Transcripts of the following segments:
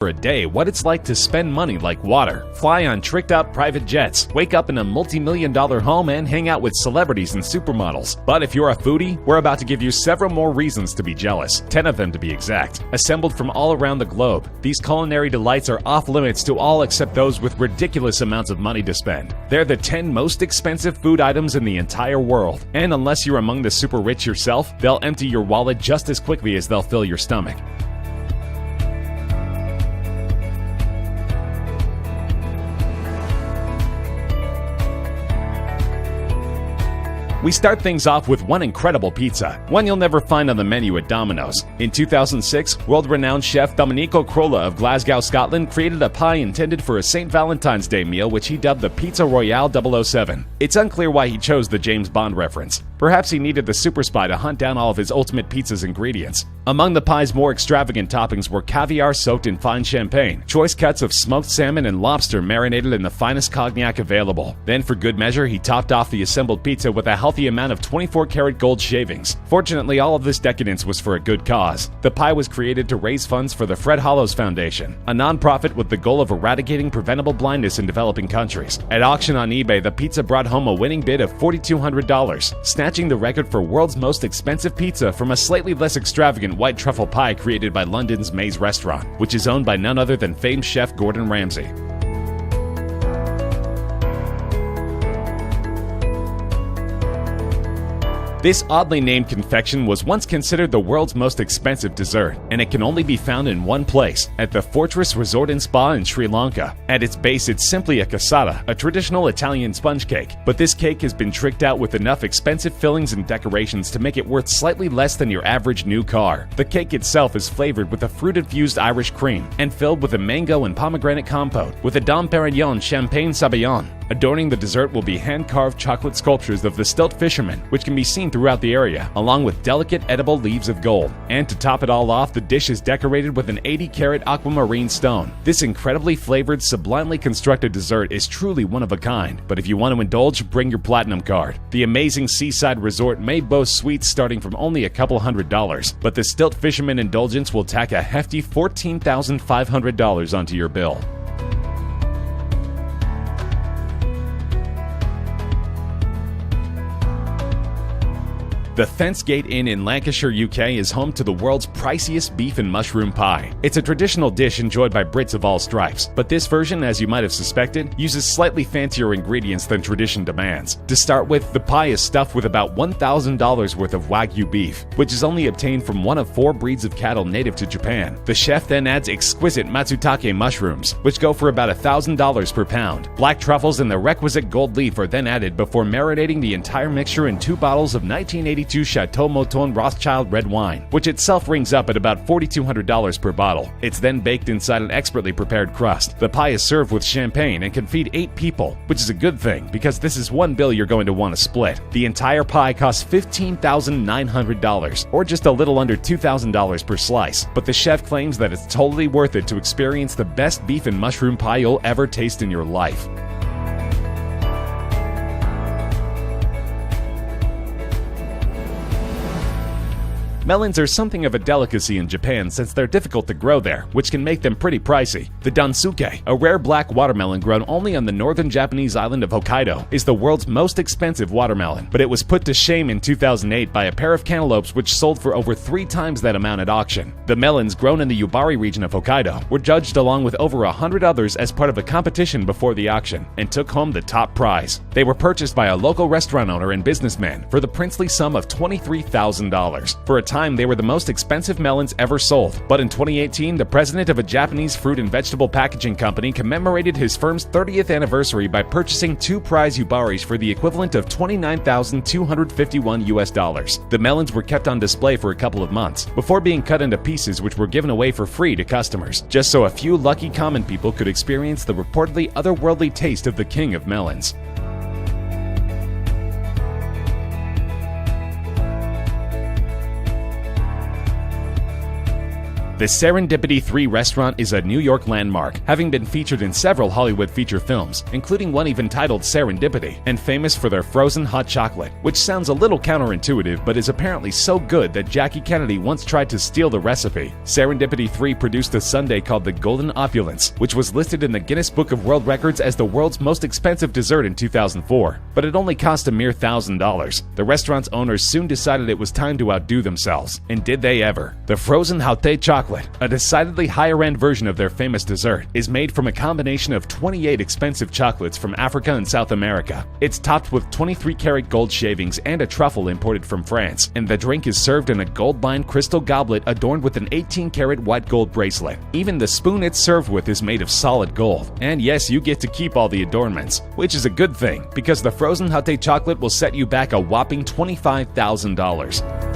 for a day what it's like to spend money like water, fly on tricked-out private jets, wake up in a multi-million-dollar home, and hang out with celebrities and supermodels. But if you're a foodie, we're about to give you several more reasons to be jealous, 10 of them to be exact. Assembled from all around the globe, these culinary delights are off-limits to all except those with ridiculous amounts of money to spend. They're the 10 most expensive food items in the entire world, and unless you're among the super rich yourself, they'll empty your wallet just as quickly as they'll fill your stomach. We start things off with one incredible pizza, one you'll never find on the menu at Domino's. In 2006, world-renowned chef Domenico Crolla of Glasgow, Scotland, created a pie intended for a St. Valentine's Day meal which he dubbed the Pizza Royale 007. It's unclear why he chose the James Bond reference. Perhaps he needed the super spy to hunt down all of his ultimate pizza's ingredients. Among the pie's more extravagant toppings were caviar soaked in fine champagne, choice cuts of smoked salmon, and lobster marinated in the finest cognac available. Then, for good measure, he topped off the assembled pizza with a healthy amount of 24-karat gold shavings. Fortunately, all of this decadence was for a good cause. The pie was created to raise funds for the Fred Hollows Foundation, a non-profit with the goal of eradicating preventable blindness in developing countries. At auction on eBay, the pizza brought home a winning bid of $4,200, snatching the record for world's most expensive pizza from a slightly less extravagant white truffle pie created by London's Maze Restaurant, which is owned by none other than famed chef Gordon Ramsay. This oddly named confection was once considered the world's most expensive dessert, and it can only be found in one place, at the Fortress Resort and Spa in Sri Lanka. At its base, it's simply a cassata, a traditional Italian sponge cake, but this cake has been tricked out with enough expensive fillings and decorations to make it worth slightly less than your average new car. The cake itself is flavored with a fruit-infused Irish cream, and filled with a mango and pomegranate compote, with a Dom Perignon Champagne Sabayon. Adorning the dessert will be hand-carved chocolate sculptures of the stilt fishermen, which can be seen throughout the area, along with delicate edible leaves of gold. And to top it all off, the dish is decorated with an 80-karat aquamarine stone. This incredibly flavored, sublimely constructed dessert is truly one of a kind, but if you want to indulge, bring your platinum card. The amazing seaside resort may boast sweets starting from only a couple $100, but the stilt fisherman indulgence will tack a hefty $14,500 onto your bill. The Thence Gate Inn in Lancashire, UK is home to the world's priciest beef and mushroom pie. It's a traditional dish enjoyed by Brits of all stripes, but this version, as you might have suspected, uses slightly fancier ingredients than tradition demands. To start with, the pie is stuffed with about $1,000 worth of Wagyu beef, which is only obtained from one of 4 breeds of cattle native to Japan. The chef then adds exquisite matsutake mushrooms, which go for about $1,000 per pound. Black truffles and the requisite gold leaf are then added before marinating the entire mixture in 2 bottles of 1982 Chateau Mouton Rothschild red wine, which itself rings up at about $4,200 per bottle. It's then baked inside an expertly prepared crust. The pie is served with champagne and can feed 8 people, which is a good thing because this is one bill you're going to want to split. The entire pie costs $15,900, or just a little under $2,000 per slice, but the chef claims that it's totally worth it to experience the best beef and mushroom pie you'll ever taste in your life. Melons are something of a delicacy in Japan since they're difficult to grow there, which can make them pretty pricey. The dansuke, a rare black watermelon grown only on the northern Japanese island of Hokkaido, is the world's most expensive watermelon, but it was put to shame in 2008 by a pair of cantaloupes which sold for over 3 times that amount at auction. The melons, grown in the Yubari region of Hokkaido, were judged along with over 100 others as part of a competition before the auction, and took home the top prize. They were purchased by a local restaurant owner and businessman for the princely sum of $23,000. For a time, they were the most expensive melons ever sold, but in 2018, the president of a Japanese fruit and vegetable packaging company commemorated his firm's 30th anniversary by purchasing 2 prize Yubaris for the equivalent of $29,251. The melons were kept on display for a couple of months, before being cut into pieces which were given away for free to customers, just so a few lucky common people could experience the reportedly otherworldly taste of the king of melons. The Serendipity 3 restaurant is a New York landmark, having been featured in several Hollywood feature films, including one even titled Serendipity, and famous for their frozen hot chocolate, which sounds a little counterintuitive but is apparently so good that Jackie Kennedy once tried to steal the recipe. Serendipity 3 produced a sundae called the Golden Opulence, which was listed in the Guinness Book of World Records as the world's most expensive dessert in 2004, but it only cost a mere $1,000. The restaurant's owners soon decided it was time to outdo themselves, and did they ever. The frozen Haute chocolate, a decidedly higher-end version of their famous dessert, is made from a combination of 28 expensive chocolates from Africa and South America. It's topped with 23-karat gold shavings and a truffle imported from France, and the drink is served in a gold-lined crystal goblet adorned with an 18-karat white gold bracelet. Even the spoon it's served with is made of solid gold. And yes, you get to keep all the adornments, which is a good thing, because the frozen Haute chocolate will set you back a whopping $25,000.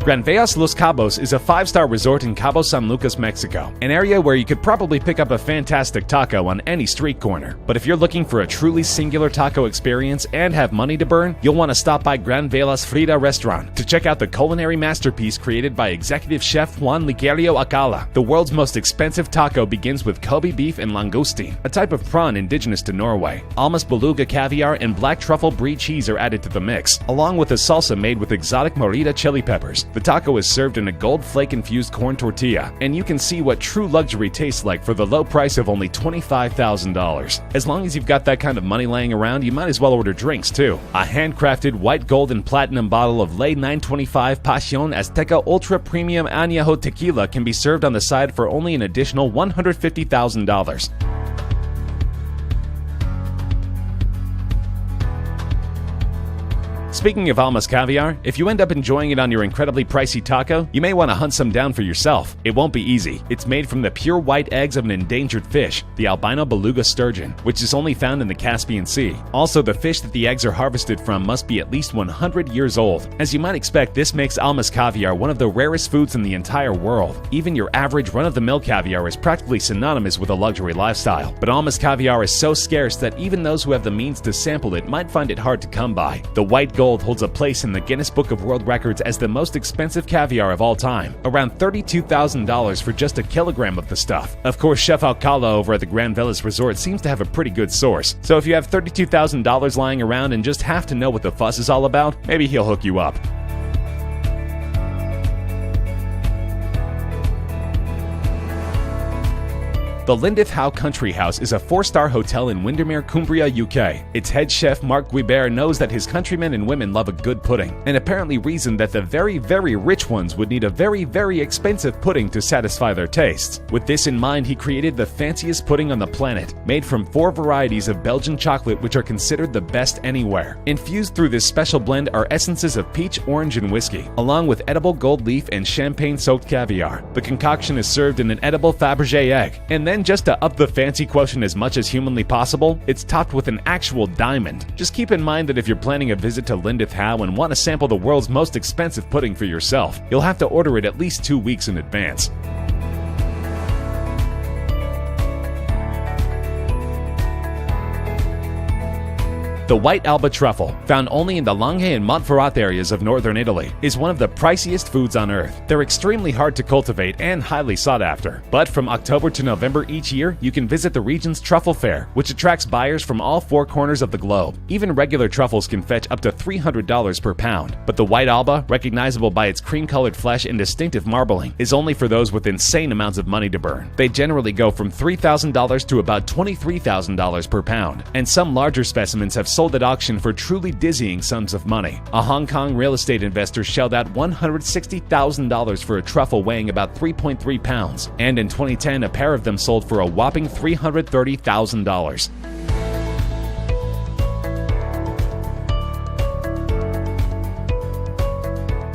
Granvejas Los Cabos is a 5-star resort in Cabo San Lucas, Mexico, an area where you could probably pick up a fantastic taco on any street corner. But if you're looking for a truly singular taco experience and have money to burn, you'll want to stop by Granvejas Frida restaurant to check out the culinary masterpiece created by executive chef Juan Ligerio Acala. The world's most expensive taco begins with Kobe beef and langoustine, a type of prawn indigenous to Norway. Almas beluga caviar and black truffle brie cheese are added to the mix, along with a salsa made with exotic morita chili peppers. The taco is served in a gold flake-infused corn tortilla, and you can see what true luxury tastes like for the low price of only $25,000. As long as you've got that kind of money laying around, you might as well order drinks too. A handcrafted white, gold, and platinum bottle of Ley 925 Pasión Azteca Ultra Premium Añejo Tequila can be served on the side for only an additional $150,000. Speaking of Almas caviar, if you end up enjoying it on your incredibly pricey taco, you may want to hunt some down for yourself. It won't be easy. It's made from the pure white eggs of an endangered fish, the albino beluga sturgeon, which is only found in the Caspian Sea. Also, the fish that the eggs are harvested from must be at least 100 years old. As you might expect, this makes Almas caviar one of the rarest foods in the entire world. Even your average run-of-the-mill caviar is practically synonymous with a luxury lifestyle. But Almas caviar is so scarce that even those who have the means to sample it might find it hard to come by. The white gold holds a place in the Guinness Book of World Records as the most expensive caviar of all time, around $32,000 for just a kilogram of the stuff. Of course, Chef Alcala over at the Granvejas Resort seems to have a pretty good source, so if you have $32,000 lying around and just have to know what the fuss is all about, maybe he'll hook you up. The Lindith Howe Country House is a 4-star hotel in Windermere, Cumbria, UK. Its head chef, Mark Guibert, knows that his countrymen and women love a good pudding, and apparently reasoned that the very, very rich ones would need a very, very expensive pudding to satisfy their tastes. With this in mind, he created the fanciest pudding on the planet, made from 4 varieties of Belgian chocolate which are considered the best anywhere. Infused through this special blend are essences of peach, orange, and whiskey, along with edible gold leaf and champagne-soaked caviar. The concoction is served in an edible Fabergé egg, and then just to up the fancy quotient as much as humanly possible, it's topped with an actual diamond. Just keep in mind that if you're planning a visit to Lindith Howe and want to sample the world's most expensive pudding for yourself, you'll have to order it at least 2 weeks in advance. The white Alba truffle, found only in the Langhe and Montferrat areas of northern Italy, is one of the priciest foods on earth. They're extremely hard to cultivate and highly sought after. But from October to November each year, you can visit the region's truffle fair, which attracts buyers from all 4 corners of the globe. Even regular truffles can fetch up to $300 per pound. But the white Alba, recognizable by its cream-colored flesh and distinctive marbling, is only for those with insane amounts of money to burn. They generally go from $3,000 to about $23,000 per pound, and some larger specimens have sold at auction for truly dizzying sums of money. A Hong Kong real estate investor shelled out $160,000 for a truffle weighing about 3.3 pounds, and in 2010 a pair of them sold for a whopping $330,000.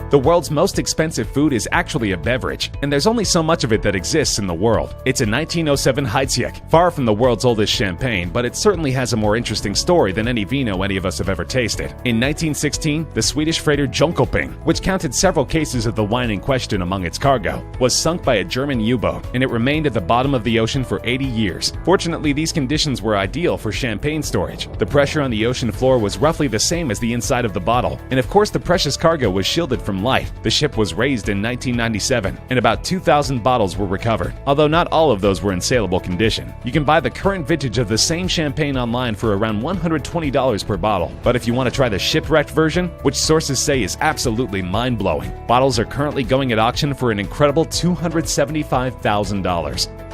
The world's most expensive food is actually a beverage, and there's only so much of it that exists in the world. It's a 1907 Heidsieck, far from the world's oldest champagne, but it certainly has a more interesting story than any vino any of us have ever tasted. In 1916, the Swedish freighter Jönköping, which counted several cases of the wine in question among its cargo, was sunk by a German U-boat, and it remained at the bottom of the ocean for 80 years. Fortunately, these conditions were ideal for champagne storage. The pressure on the ocean floor was roughly the same as the inside of the bottle, and of course the precious cargo was shielded from light. The ship was raised in 1997, and about 2,000 bottles were recovered, although not all of those were in saleable condition. You can buy the current vintage of the same champagne online for around $120 per bottle, but if you want to try the shipwrecked version, which sources say is absolutely mind-blowing, bottles are currently going at auction for an incredible $275,000.